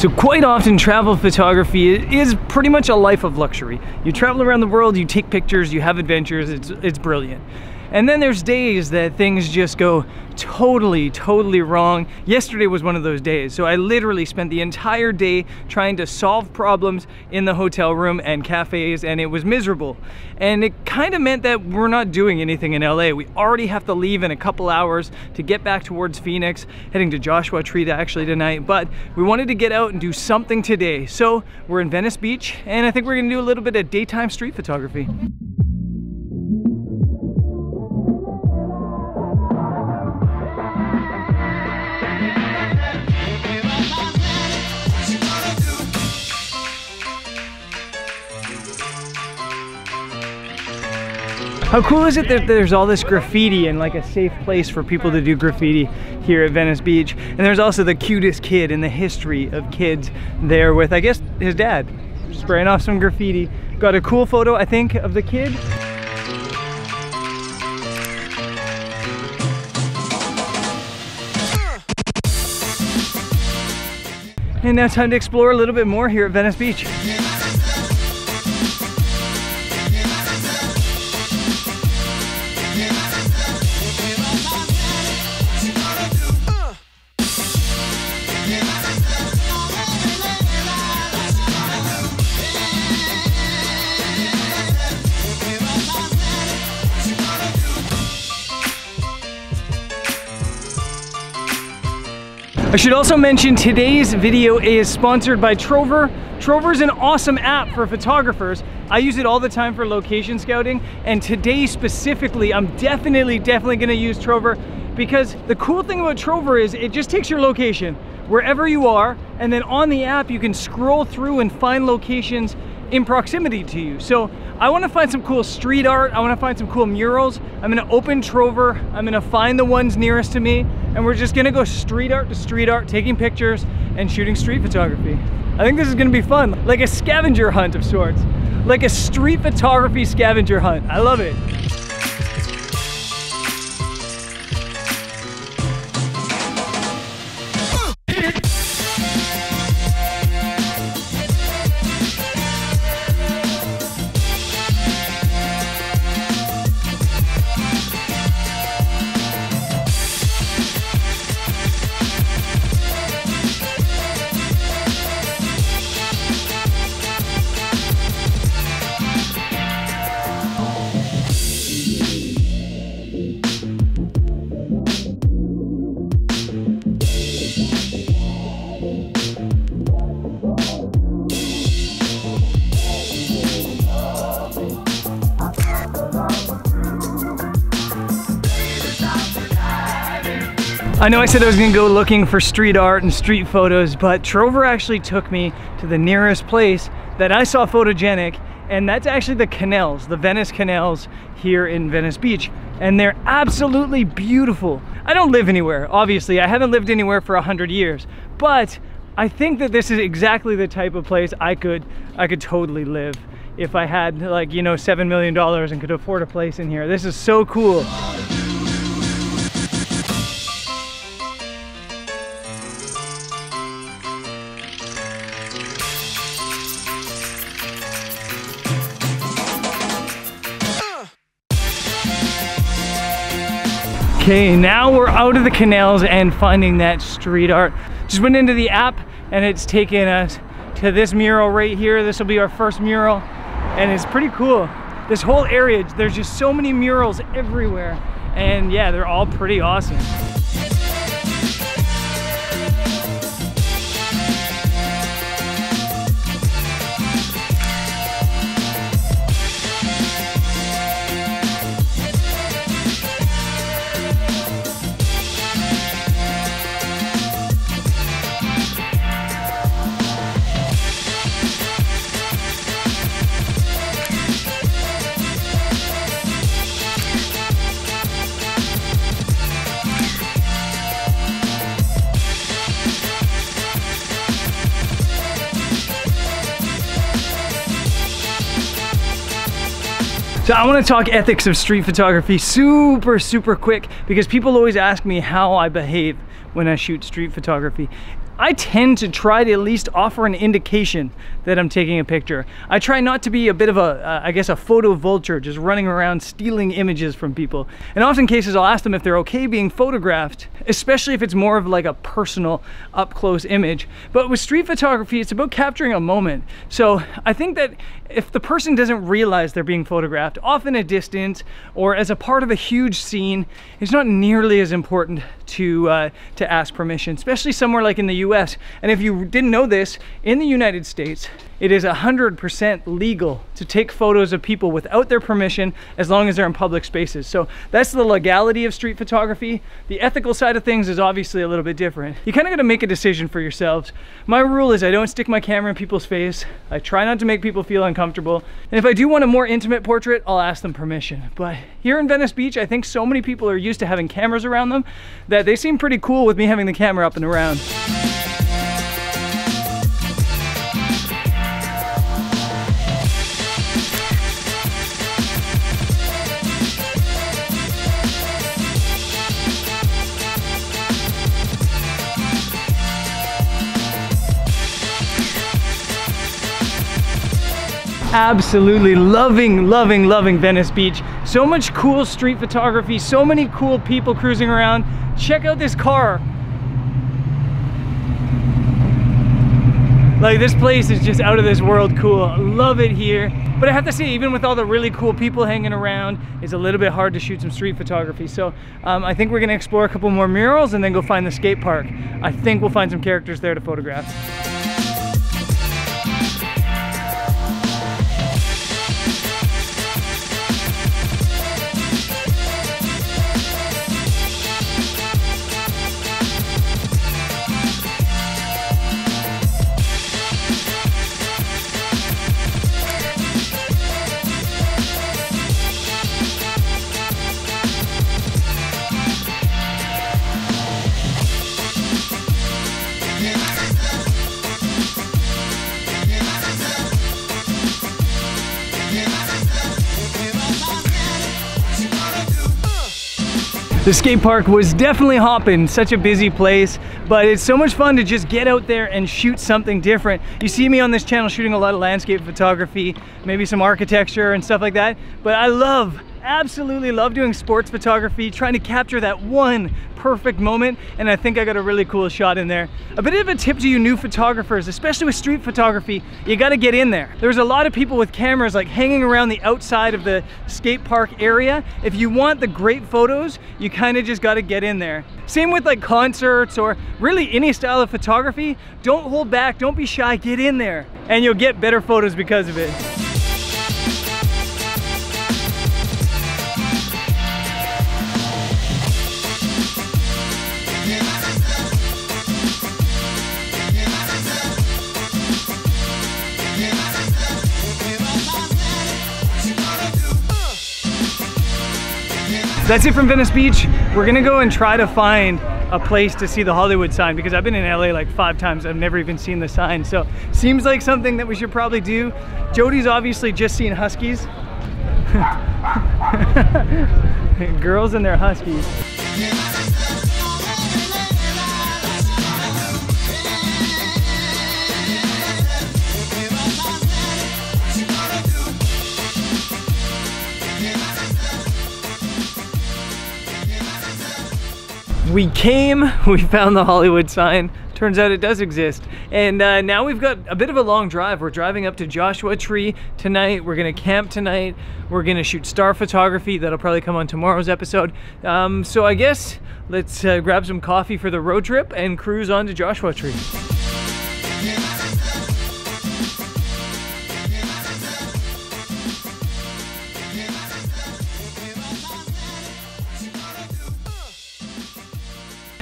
So quite often travel photography is pretty much a life of luxury. You travel around the world, you take pictures, you have adventures, it's brilliant. And then there's days that things just go totally wrong. Yesterday was one of those days. So I literally spent the entire day trying to solve problems in the hotel room and cafes, and it was miserable. And it kind of meant that we're not doing anything in LA. We already have to leave in a couple hours to get back towards Phoenix, heading to Joshua Tree actually tonight, but we wanted to get out and do something today. So we're in Venice Beach, and I think we're gonna do a little bit of daytime street photography. How cool is it that there's all this graffiti and like a safe place for people to do graffiti here at Venice Beach? And there's also the cutest kid in the history of kids there with, I guess, his dad, spraying off some graffiti. Got a cool photo, I think, of the kid. And now time to explore a little bit more here at Venice Beach. I should also mention today's video is sponsored by Trover. Trover is an awesome app for photographers. I use it all the time for location scouting, and today specifically, I'm definitely gonna use Trover, because the cool thing about Trover is it just takes your location wherever you are, and then on the app you can scroll through and find locations in proximity to you. So I want to find some cool street art, I want to find some cool murals. I'm going to open Trover, I'm going to find the ones nearest to me, and we're just going to go street art to street art, taking pictures and shooting street photography. I think this is going to be fun, like a scavenger hunt of sorts, like a street photography scavenger hunt. I love it. I know I said I was gonna go looking for street art and street photos, but Trover actually took me to the nearest place that I saw photogenic, and that's actually the canals, the Venice canals here in Venice Beach. And they're absolutely beautiful. I don't live anywhere, obviously. I haven't lived anywhere for 100 years, but I think that this is exactly the type of place I could totally live if I had, like, you know, $7 million and could afford a place in here. This is so cool. Okay, now we're out of the canals and finding that street art. Just went into the app and it's taken us to this mural right here. This will be our first mural, and it's pretty cool. This whole area, there's just so many murals everywhere, and yeah, they're all pretty awesome. So I want to talk ethics of street photography super quick, because people always ask me how I behave when I shoot street photography. I tend to try to at least offer an indication that I'm taking a picture. I try not to be a bit of a, I guess, a photo vulture, just running around stealing images from people. In often cases, I'll ask them if they're okay being photographed, especially if it's more of like a personal, up-close image. But with street photography, it's about capturing a moment. So I think that if the person doesn't realize they're being photographed, often at distance or as a part of a huge scene, it's not nearly as important to ask permission, especially somewhere like in the US. And if you didn't know this, in the United States, it is 100% legal to take photos of people without their permission as long as they're in public spaces. So that's the legality of street photography. The ethical side of things is obviously a little bit different. You kind of got to make a decision for yourselves. My rule is I don't stick my camera in people's face. I try not to make people feel uncomfortable. And if I do want a more intimate portrait, I'll ask them permission. But here in Venice Beach, I think so many people are used to having cameras around them that they seem pretty cool with me having the camera up and around. Absolutely loving Venice Beach. So much cool street photography, so many cool people cruising around. Check out this car. Like, this place is just out of this world cool. I love it here. But I have to say, even with all the really cool people hanging around, it's a little bit hard to shoot some street photography. So I think we're gonna explore a couple more murals and then go find the skate park. I think we'll find some characters there to photograph. The skate park was definitely hopping, such a busy place, but it's so much fun to just get out there and shoot something different. You see me on this channel shooting a lot of landscape photography, maybe some architecture and stuff like that, but I absolutely love doing sports photography, trying to capture that one perfect moment, and I think I got a really cool shot in there. A bit of a tip to you new photographers, especially with street photography, you gotta get in there. There's a lot of people with cameras like hanging around the outside of the skate park area. If you want the great photos, you kind of just gotta get in there. Same with like concerts or really any style of photography. Don't hold back, don't be shy, get in there, and you'll get better photos because of it. That's it from Venice Beach. We're gonna go and try to find a place to see the Hollywood sign because I've been in LA like 5 times. I've never even seen the sign. So seems like something that we should probably do. Jody's obviously just seen huskies. Girls and their huskies. We found the Hollywood sign. Turns out it does exist. And now we've got a bit of a long drive. We're driving up to Joshua Tree tonight. We're gonna camp tonight. We're gonna shoot star photography. That'll probably come on tomorrow's episode. So I guess let's grab some coffee for the road trip and cruise on to Joshua Tree.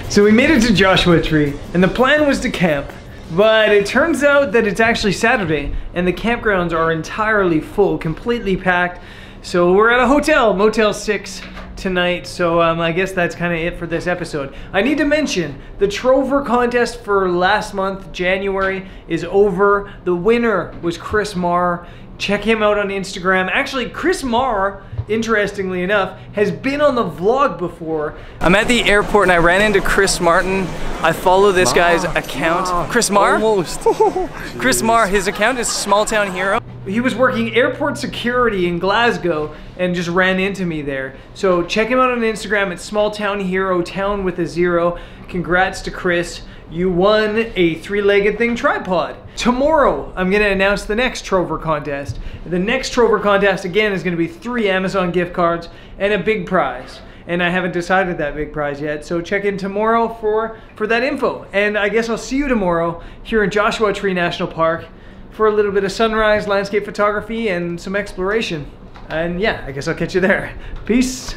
So we made it to Joshua Tree, and the plan was to camp, but it turns out that it's actually Saturday, and the campgrounds are entirely full, completely packed. So we're at a hotel, Motel 6 tonight, so I guess that's kind of it for this episode. I need to mention, the Trover contest for last month, January, is over. The winner was Chris Marr. Check him out on Instagram. Actually, Chris Marr interestingly enough, has been on the vlog before. I'm at the airport and I ran into Chris Martin. I follow this guy's account. Chris Marr? Almost. Chris Marr, his account is Small Town Hero. He was working airport security in Glasgow and just ran into me there. So check him out on Instagram at Small Town Hero, town with a 0. Congrats to Chris. You won a 3-legged thing tripod. Tomorrow, I'm gonna announce the next Trover contest. The next Trover contest, again, is gonna be 3 Amazon gift cards and a big prize. And I haven't decided that big prize yet, so check in tomorrow for that info. And I guess I'll see you tomorrow here in Joshua Tree National Park for a little bit of sunrise, landscape photography, and some exploration. And yeah, I guess I'll catch you there. Peace.